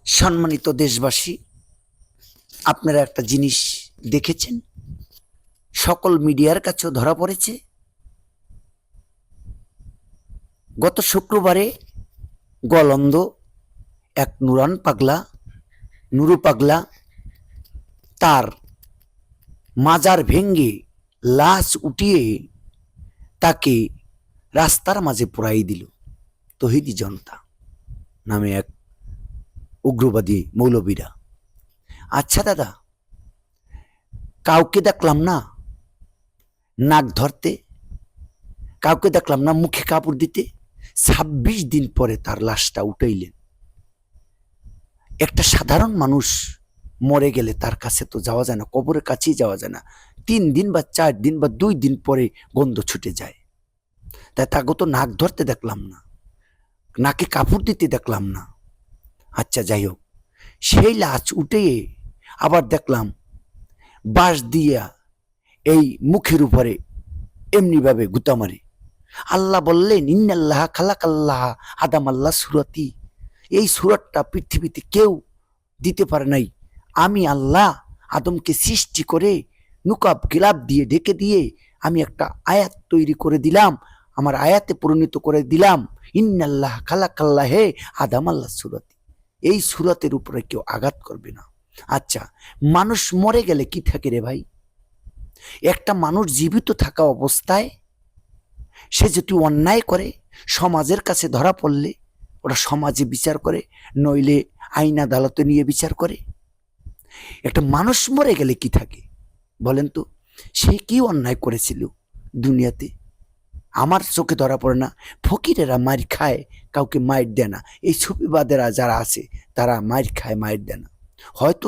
সম্মানিত দেশবাসী, আপনারা একটা জিনিস দেখেছেন, সকল মিডিয়ার কাছেও ধরা পড়েছে। গত শুক্রবারে গলন্দ এক নুরু পাগলা তার মাজার ভেঙ্গে লাশ উঠিয়ে তাকে রাস্তার মাঝে পোড়াই দিল তৌহিদি জনতা নামে এক উগ্রবাদী মৌলবীরা। আচ্ছা দাদা, কাউকে দেখলাম না নাক ধরতে, কাউকে দেখলাম না মুখে কাপড় দিতে। ২৬ দিন পরে তার লাশটা উঠাইলেন। একটা সাধারণ মানুষ মরে গেলে তার কাছে তো যাওয়া যায় না, কবরের কাছেই যাওয়া যায় না। ৩ দিন বা ৪ দিন বা ২ দিন পরে গন্ধ ছুটে যায়। তাই তাকে তো নাক ধরতে দেখলাম না, নাকে কাপড় দিতে দেখলাম না। আচ্ছা যাই হোক, সেই লাশ উঠে আবার দেখলাম বাঁশ দিয়া এই মুখের উপরে এমনিভাবে গুতা মারে। আল্লাহ বললেন, ইন্নাল্লাহ খালাকাল্লাহ আদাম আল্লাহ সুরাতি। এই সুরাতটা পৃথিবীতে কেউ দিতে পারে নাই। আমি আল্লাহ আদমকে সৃষ্টি করে নুকাব গিলাপ দিয়ে ঢেকে দিয়ে আমি একটা আয়াত তৈরি করে দিলাম, আমার আয়াতে পরিণত করে দিলাম। ইন্নাল্লাহ খালাকাল্লাহ হে আদাম আল্লাহ সুরাতি। এই সুরাতের উপরে কেউ আঘাত করবে না। আচ্ছা, মানুষ মরে গেলে কি থাকে রে ভাই? একটা মানুষ জীবিত থাকা অবস্থায় সে যদি অন্যায় করে, সমাজের কাছে ধরা পড়লে ওরা সমাজে বিচার করে, নইলে আইন আদালতে নিয়ে বিচার করে। একটা মানুষ মরে গেলে কি থাকে বলেন তো? সে কি অন্যায় করেছিল দুনিয়াতে? আমার চোখে ধরা পড়ে না। ফকিরেরা মার খায়, কাউকে মাইর দেয় না। এই সুফিবাদেরা যারা আছে তারা মার খায়, মাইর দেয় না। হয়তো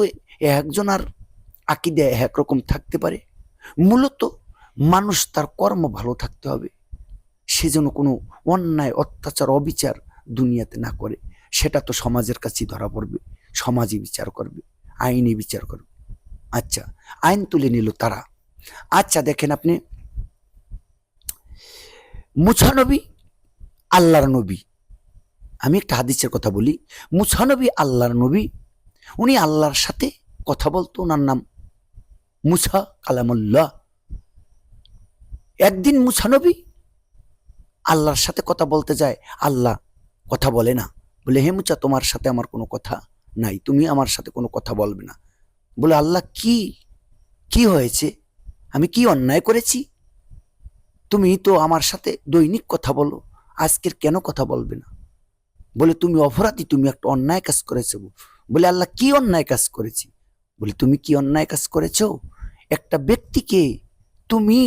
একজন আর আকীদা একরকম থাকতে পারে। মূলত মানুষ তার কর্ম ভালো থাকতে হবে, সে যেন কোনো অন্যায় অত্যাচার অবিচার দুনিয়াতে না করে। সেটা তো সমাজের কাছেই ধরা পড়বে, সমাজই বিচার করবে, আইনে বিচার করবে। আচ্ছা, আইন তুলে নিল তারা। আচ্ছা দেখেন আপনি, মুসা নবী আল্লাহর নবী। আমি একটা হাদিসের কথা বলি। মুসা নবী আল্লাহর নবী, উনি আল্লাহর সাথে কথা বলতো। ওনার নাম মুসা কালামুল্লাহ। একদিন মুসা নবী আল্লাহর সাথে কথা বলতে যায়, আল্লাহ কথা বলে না। বলে, হে মুসা, তোমার সাথে আমার কোনো কথা নাই, তুমি আমার সাথে কোনো কথা বলবে না। বলে, আল্লাহ কি কি হয়েছে? আমি কি অন্যায় করেছি? তুমি তো আমার সাথে দৈনিক কথা বলো, আজকের কেন কথা বলবে না? বলে, তুমি অপরাধী, তুমি একটা অন্যায় কাজ করেছো। বলে, আল্লাহ কি অন্যায় কাজ করেছি? বলে, তুমি কি অন্যায় কাজ করেছো? একটা ব্যক্তিকে তুমি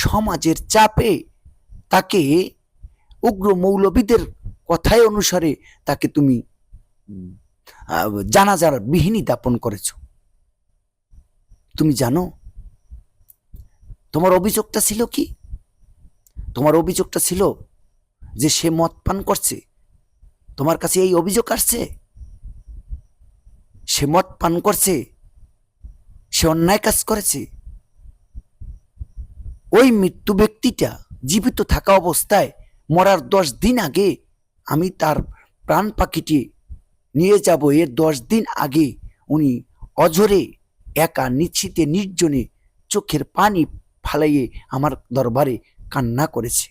সমাজের চাপে তাকে উগ্র মৌলবীদের কথায় অনুসারে তাকে তুমি জানাজার বিহিনী দাপন করেছো। তুমি জানো তোমার অভিযোগটা ছিল কি? তোমার অভিযোগটা ছিল যে সে মদ পান করছে। তোমার কাছে এই অভিযোগ আসছে, সে মদ পান করছে, সে অন্যায় কাজ করেছে। ওই মৃত্যু ব্যক্তিটা জীবিত থাকা অবস্থায় মরার 10 দিন আগে আমি তার প্রাণ পাখিটি নিয়ে যাব। এর 10 দিন আগে উনি অঝরে একা নিশ্চিতে নির্জনে চোখের পানি ফালাইয়ে আমার দরবারে কান্না করেছে।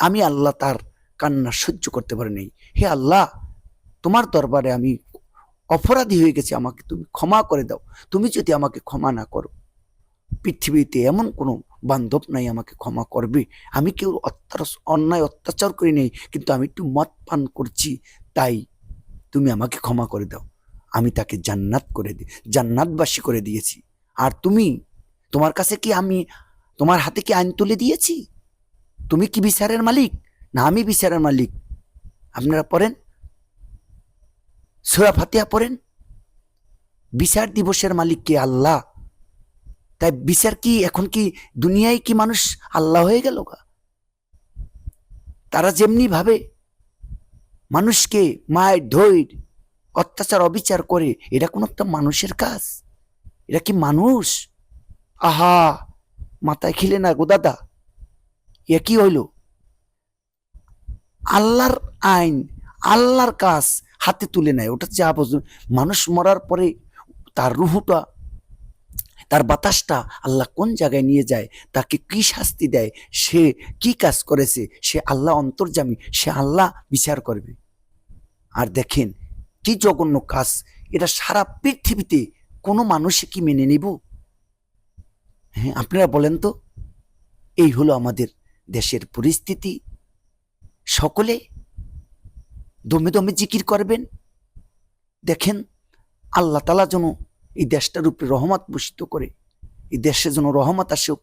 আমি আল্লাহ তার কান্না সহ্য করতে পারি নাই। হে আল্লাহ, তোমার দরবারে আমি অপরাধী হয়ে গেছি, আমাকে তুমি ক্ষমা করে দাও। তুমি যদি আমাকে ক্ষমা না করো, পৃথিবীতে এমন কোনো বান্ধব নাই আমাকে ক্ষমা করবে। আমি কেউ অন্যায় অত্যাচার করি নাই, কিন্তু আমি একটু মদ পান করছি, তাই তুমি আমাকে ক্ষমা করে দাও। আমি তাকে জান্নাতবাসী করে দিয়েছি। আর তুমি, তোমার কাছে কি আমি, তোমার হাতে কি আইন তুলে দিয়েছি? তুমি কি বিচারের মালিক না আমি বিচারের মালিক? আপনারা পড়েন, সূরা ফাতিহা পড়েন। বিচার দিবসের মালিক কে? আল্লাহ। তাই বিচার কি এখন কি দুনিয়ায় কি মানুষ আল্লাহ হয়ে গেল? তারা যেমনি ভাবে মানুষকে মায়ের ধৈর অত্যাচার অবিচার করে, এটা কোন একটা মানুষের কাজ? এটা কি মানুষ? আহা, মাথায় খিলে না গো দাদা, এ কি হইল? আল্লাহর আইন, আল্লাহর কাজ, হাতে তুলে নেয়, ওটা যা মানুষ মরার পরে তার রুহুটা, তার বাতাসটা আল্লাহ কোন জায়গায় নিয়ে যায়, তাকে কি শাস্তি দেয়, সে কি কাজ করেছে, সে আল্লাহ অন্তর্যামী, সে আল্লাহ বিচার করবে। আর দেখেন কি জঘন্য কাজ, এটা সারা পৃথিবীতে কোনো মানুষে কি মেনে নিব? হ্যাঁ, আপনারা বলেন তো। এই হলো আমাদের দেশের পরিস্থিতি। সকলে দমে দমে জিকির করবেন। দেখেন আল্লাহ তাআলা যেন এই দেশটার উপরে রহমত বর্ষিত করে, এই দেশে যেন রহমত আসুক।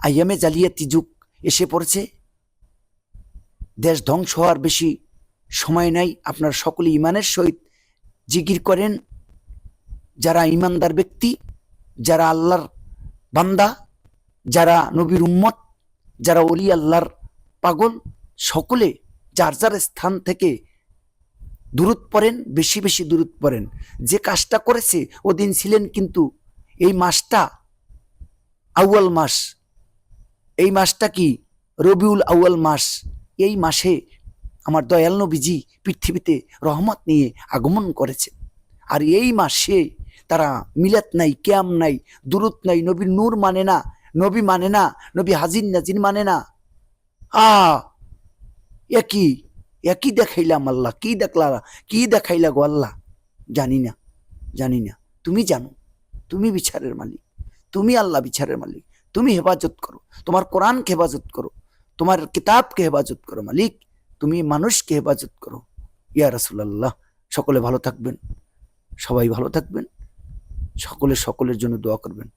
আইয়ামে জালিয়াতি যুগ এসে পড়েছে, দেশ ধ্বংস হওয়ার বেশি সময় নাই। আপনারা সকলে ইমানের সহিত জিকির করেন। যারা ইমানদার ব্যক্তি, যারা আল্লাহর বান্দা, যারা নবীর উম্মত, যারা ওলি আল্লাহর পাগল, সকলে যার যার স্থান থেকে দুরূদ পড়েন, বেশি বেশি দুরূদ পড়েন। যে কাজটা করেছে ওদিন ছিলেন, কিন্তু এই মাসটা আউয়াল মাস, এই মাসটা কি রবিউল আউয়াল মাস। এই মাসে আমার দয়াল নবীজি পৃথিবীতে রহমত নিয়ে আগমন করেছে। আর এই মাসে তারা মিলাত নাই, কিয়াম নাই, দুরূদ নাই, নবীর নূর মানে না, নবী মানে না, নবী হাজির নাজির মানে না। একই একই দেখাইলাম আল্লাহ, কি দেখাইলা গো আল্লাহ? জানি না, জানি না। তুমি জানো, তুমি বিচারের মালিক, তুমি আল্লাহ বিচারের মালিক। তুমি হেফাজত করো, তোমার কোরআনকে হেফাজত করো, তোমার কিতাবকে হেফাজত করো মালিক, তুমি মানুষকে হেফাজত করো। ইয়া রাসূলুল্লাহ। সকলে ভালো থাকবেন, সবাই ভালো থাকবেন, সকলে সকলের জন্য দোয়া করবেন।